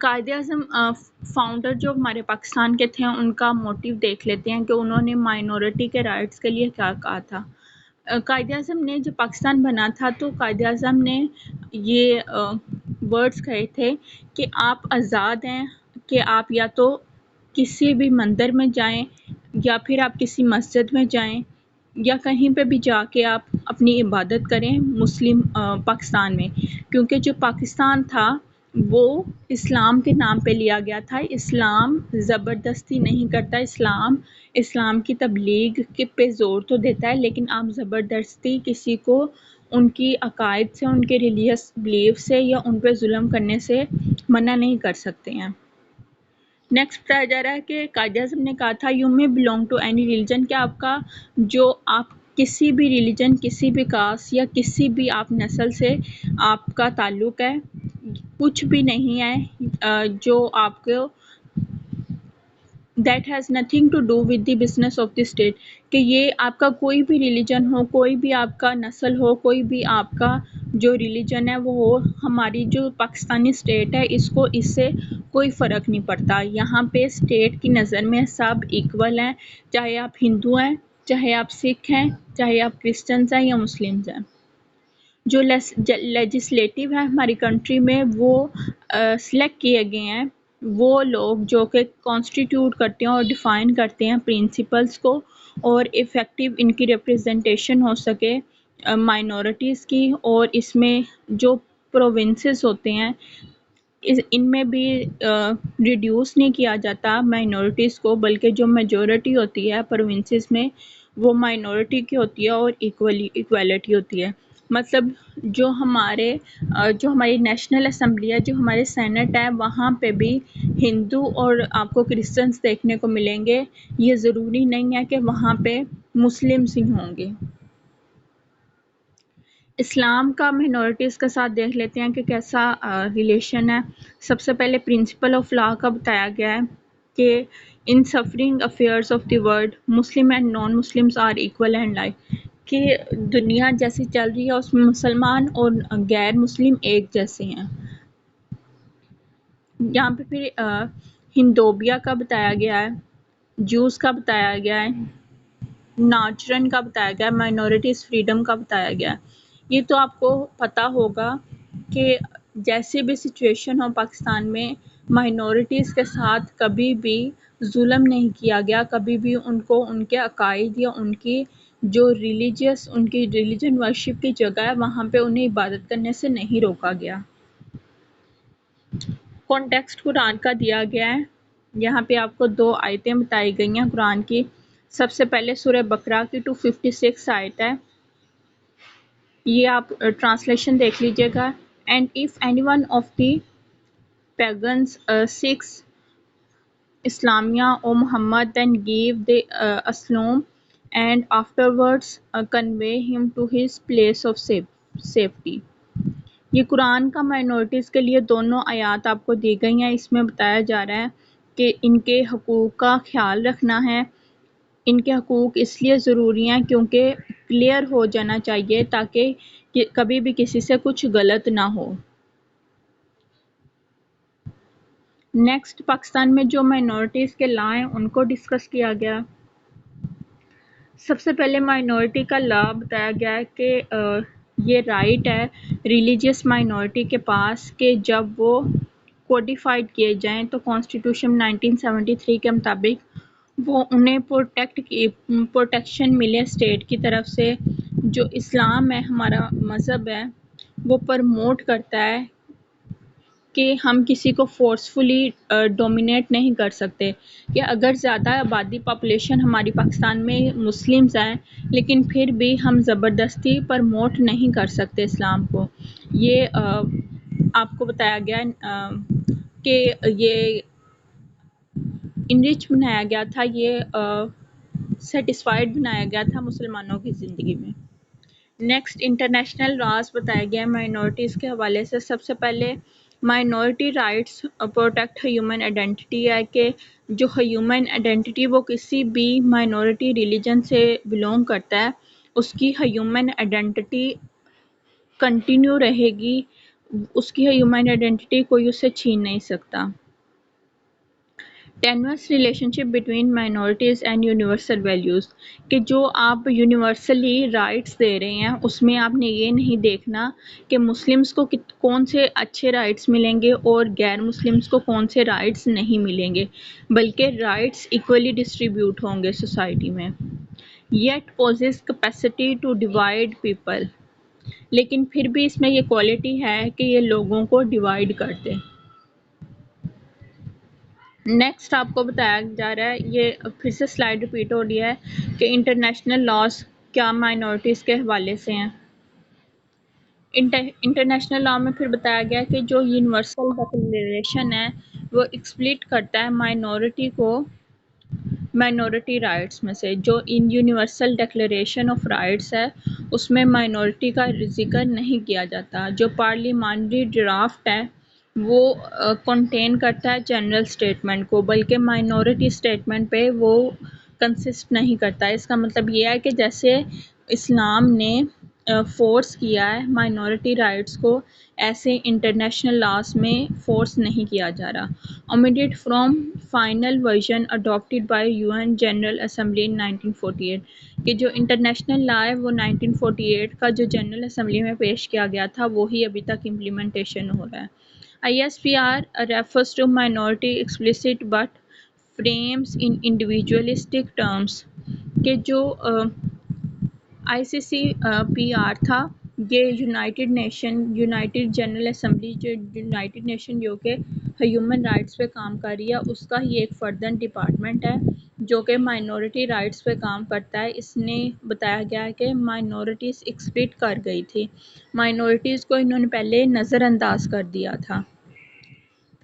Quaid Azam founder جو ہمارے پاکستان کے تھے ان کا موٹیو دیکھ لیتے ہیں کہ انہوں نے مائنورٹی کے رائٹس کے لیے کیا کہا تھا۔ قائد اعظم نے جب پاکستان بنا تھا تو قائد اعظم نے یہ ورڈز کہے تھے کہ آپ آزاد ہیں کہ آپ یا تو کسی بھی مندر میں جائیں یا پھر آپ کسی مسجد میں جائیں یا کہیں پہ بھی جا کے آپ اپنی عبادت کریں مسلم پاکستان میں، کیونکہ جو پاکستان تھا وہ اسلام کے نام پہ لیا گیا تھا۔ اسلام زبردستی نہیں کرتا، اسلام کی تبلیغ کے پہ زور تو دیتا ہے، لیکن آپ زبردستی کسی کو ان کی عقائد سے، ان کے ریلیجس بلیف سے یا ان پہ ظلم کرنے سے منع نہیں کر سکتے ہیں۔ نیکسٹ بتایا جا رہا ہے کہ قائد اعظم نے کہا تھا you may belong to any religion, کہ آپ کا جو آپ کسی بھی ریلیجن، کسی بھی کاسٹ یا کسی بھی آپ نسل سے آپ کا تعلق ہے، کچھ بھی نہیں ہے جو آپ کو that has nothing to do with the business of the state, کہ یہ آپ کا کوئی بھی ریلیجن ہو، کوئی بھی آپ کا نسل ہو، کوئی بھی آپ کا جو ریلیجن ہے وہ ہو، ہماری جو پاکستانی اسٹیٹ ہے اس کو اس سے کوئی فرق نہیں پڑتا۔ یہاں پہ اسٹیٹ کی نظر میں سب ایکول ہیں، چاہے آپ ہندو ہیں، چاہے آپ سکھ ہیں، چاہے آپ کرسچنز ہیں یا مسلمز ہیں۔ جو لیجسلیٹو ہے ہماری کنٹری میں وہ سلیکٹ کیے گئے ہیں وہ لوگ جو کہ کانسٹیٹیوٹ کرتے ہیں اور ڈیفائن کرتے ہیں پرنسپلز کو، اور افیکٹو ان کی ریپرزنٹیشن ہو سکے مائنورٹیز کی، اور اس میں جو پروونسز ہوتے ہیں ان میں بھی ریڈیوس نہیں کیا جاتا مائنورٹیز کو، بلکہ جو میجورٹی ہوتی ہے پروونسز میں وہ مائنورٹی کی ہوتی ہے اور ایکویلٹی ہوتی ہے۔ مطلب جو ہماری نیشنل اسمبلی ہے، جو ہمارے سینٹ ہے، وہاں پہ بھی ہندو اور آپ کو کرسچنس دیکھنے کو ملیں گے، یہ ضروری نہیں ہے کہ وہاں پہ مسلمس ہی ہوں گے۔ اسلام کا مائنورٹیز کے ساتھ دیکھ لیتے ہیں کہ کیسا ریلیشن ہے۔ سب سے پہلے پرنسپل آف لا کا بتایا گیا ہے کہ in suffering affairs of the world Muslim and non Muslims are equal and like, کہ دنیا جیسی چل رہی ہے اس میں مسلمان اور غیر مسلم ایک جیسے ہیں۔ یہاں پہ پھر ہندوبیا کا بتایا گیا ہے، جوز کا بتایا گیا ہے، ناچرن کا بتایا گیا ہے، مائنورٹیز فریڈم کا بتایا گیا ہے۔ یہ تو آپ کو پتہ ہوگا کہ جیسے بھی سچویشن ہو پاکستان میں مائنورٹیز کے ساتھ کبھی بھی ظلم نہیں کیا گیا، کبھی بھی ان کو ان کے عقائد یا ان کی جو ان کی ریلیجن ورشپ کی جگہ ہے وہاں پہ انہیں عبادت کرنے سے نہیں روکا گیا۔ کانٹیکسٹ قرآن کا دیا گیا ہے، یہاں پہ آپ کو 2 آیتیں بتائی گئی ہیں قرآن کی۔ سب سے پہلے سورہ بقرہ کی 256 آیت ہے، یہ آپ ٹرانسلیشن دیکھ لیجئے گا۔ And if any one of the pagans seeks اسلامیہ O Muhammad then give the asylum and afterwards convey him to his place of safety۔ یہ قرآن کا مائنورٹیز کے لیے دونوں آیات آپ کو دی گئی ہیں، اس میں بتایا جا رہا ہے کہ ان کے حقوق کا خیال رکھنا ہے۔ ان کے حقوق اس لیے ضروری ہیں کیونکہ کلیئر ہو جانا چاہیے تاکہ کبھی بھی کسی سے کچھ غلط نہ ہو۔ نیکسٹ پاکستان میں جو مائنورٹیز کے لا ہیں ان کو ڈسکس کیا گیا۔ سب سے پہلے مائنورٹی کا لا بتایا گیا ہے کہ یہ رائٹ ہے ریلیجیس مائنورٹی کے پاس کہ جب وہ کوڈیفائڈ کیے جائیں تو کانسٹیٹیوشن 1973 کے مطابق وہ انہیں پروٹیکشن ملے اسٹیٹ کی طرف سے۔ جو اسلام ہے ہمارا مذہب ہے وہ پرموٹ کرتا ہے کہ ہم کسی کو فورسفلی ڈومینیٹ نہیں کر سکتے، کہ اگر زیادہ آبادی پاپولیشن ہماری پاکستان میں مسلمز ہیں لیکن پھر بھی ہم زبردستی پرموٹ نہیں کر سکتے اسلام کو۔ یہ آپ کو بتایا گیا کہ یہ انرچ بنایا گیا تھا، یہ سیٹسفائیڈ بنایا گیا تھا مسلمانوں کی زندگی میں۔ نیکسٹ انٹرنیشنل راز بتایا گیا مائنورٹیز کے حوالے سے۔ سب سے پہلے minority rights protect human identity ہے، کہ جو ہیومن آئیڈینٹی وہ کسی بھی مائنورٹی ریلیجن سے بلونگ کرتا ہے اس کی ہیومن آئیڈینٹی کنٹینیو رہے گی، اس کی ہیومن آئیڈینٹی کوئی اس سے چھین نہیں سکتا۔ Tenuous relationship between minorities and universal values, کہ جو آپ یونیورسلی رائٹس دے رہے ہیں اس میں آپ نے یہ نہیں دیکھنا کہ مسلمس کو کون سے اچھے رائٹس ملیں گے اور غیر مسلمس کو کون سے رائٹس نہیں ملیں گے، بلکہ رائٹس ایکولی ڈسٹریبیوٹ ہوں گے سوسائٹی میں۔ It possesses capacity to divide people, لیکن پھر بھی اس میں یہ کوالٹی ہے کہ یہ لوگوں کو ڈیوائڈ کر دے۔ نیکسٹ آپ کو بتایا جا رہا ہے، یہ پھر سے سلائیڈ ریپیٹ ہو رہی ہے کہ انٹرنیشنل لاز کیا مائنورٹیز کے حوالے سے ہیں۔ انٹرنیشنل لا میں پھر بتایا گیا کہ جو یونیورسل ڈکلیریشن ہے وہ ایکسپلٹ کرتا ہے مائنورٹی رائٹس میں سے، جو ان یونیورسل ڈکلیریشن آف رائٹس ہے اس میں مائنورٹی کا ذکر نہیں کیا جاتا۔ جو پارلیمانری ڈرافٹ ہے وہ کنٹین کرتا ہے جنرل اسٹیٹمنٹ کو، بلکہ مائنورٹی اسٹیٹمنٹ پہ وہ کنسسٹ نہیں کرتا۔ اس کا مطلب یہ ہے کہ جیسے اسلام نے فورس کیا ہے مائنورٹی رائٹس کو، ایسے انٹرنیشنل لاز میں فورس نہیں کیا جا رہا۔ omitted from final version adopted by UN General Assembly in 1948، کہ جو انٹرنیشنل لا ہے وہ 1948 کا جو جنرل اسمبلی میں پیش کیا گیا تھا وہی ابھی تک امپلیمنٹیشن ہو رہا ہے۔ ISPR refers to minority explicit but frames in individualistic terms، کہ جو ICCPR تھا یہ یونائٹڈ جنرل اسمبلی، جو یونائٹڈ نیشن جو کہ ہیومن رائٹس پہ کام کر رہی ہے اس کا ہی ایک فردر ڈپارٹمنٹ ہے جو کہ مائنورٹی رائٹس پہ کام کرتا ہے۔ اس نے بتایا گیا ہے کہ مائنورٹیز ایکسپلٹ کر گئی تھی، مائنورٹیز کو انہوں نے پہلے نظر انداز کر دیا تھا۔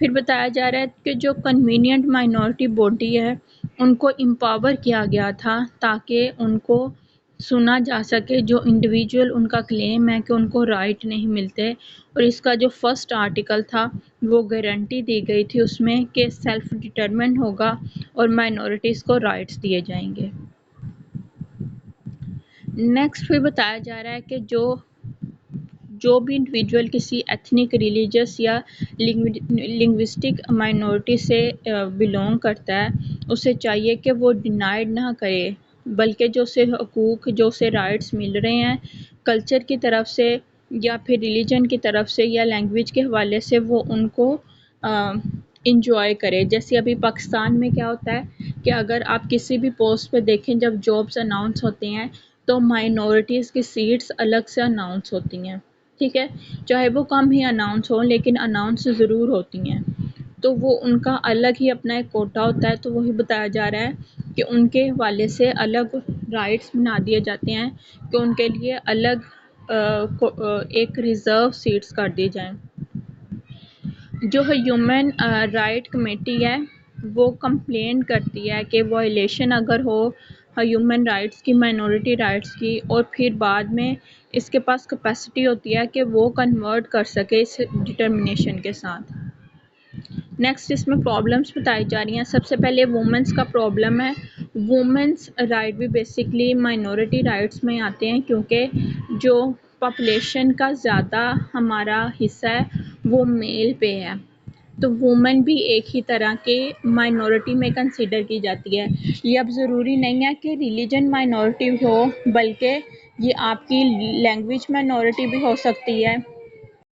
پھر بتایا جا رہا ہے کہ جو کنوینئنٹ مائنورٹی باڈی ہے ان کو امپاور کیا گیا تھا تاکہ ان کو سنا جا سکے، جو انڈیویجول ان کا کلیم ہے کہ ان کو رائٹ نہیں ملتے، اور اس کا جو فرسٹ آرٹیکل تھا وہ گارنٹی دی گئی تھی اس میں کہ سیلف ڈٹرمنٹ ہوگا اور مائنورٹیز کو رائٹس دیے جائیں گے۔ نیکسٹ پھر بتایا جا رہا ہے کہ جو بھی انڈیویجول کسی ایتھنک، ریلیجس یا لنگوسٹک مائنورٹی سے بلونگ کرتا ہے اسے چاہیے کہ وہ ڈینائڈ نہ کرے، بلکہ جو اسے حقوق، جو اسے رائٹس مل رہے ہیں کلچر کی طرف سے یا پھر ریلیجن کی طرف سے یا لینگویج کے حوالے سے، وہ ان کو انجوائے کرے۔ جیسے ابھی پاکستان میں کیا ہوتا ہے کہ اگر آپ کسی بھی پوسٹ پہ دیکھیں جب جابس اناؤنس ہوتے ہیں تو مائنورٹیز کی سیٹس الگ سے اناؤنس ہوتی ہیں، ٹھیک ہے، چاہے وہ کم ہی اناؤنس ہوں لیکن اناؤنس ضرور ہوتی ہیں، تو وہ ان کا الگ ہی اپنا ایک کوٹا ہوتا ہے۔ تو وہی بتایا جا رہا ہے کہ ان کے حوالے سے الگ رائٹس بنا دیے جاتے ہیں کہ ان کے لیے الگ ایک ریزرو سیٹس کر دی جائیں۔ جو ہیومن رائٹ کمیٹی ہے وہ کمپلین کرتی ہے کہ وائلیشن اگر ہو ہیومن رائٹس کی، مائنورٹی رائٹس کی، اور پھر بعد میں اس کے پاس کیپیسٹی ہوتی ہے کہ وہ کنورٹ کر سکے اس ڈٹرمنیشن کے ساتھ۔ نیکسٹ اس میں پرابلمس بتائی جا رہی ہیں۔ سب سے پہلے وومنس کا پرابلم ہے۔ وومنس رائٹ بھی بیسکلی مائنورٹی رائٹس میں آتے ہیں کیونکہ جو پاپولیشن کا زیادہ ہمارا حصہ ہے وہ میل پہ ہے، تو وومن بھی ایک ہی طرح کے مائنورٹی میں کنسیڈر کی جاتی ہے۔ یہ اب ضروری نہیں ہے کہ ریلیجن مائنورٹی ہو، بلکہ یہ آپ کی لینگویج مائنورٹی بھی ہو سکتی ہے،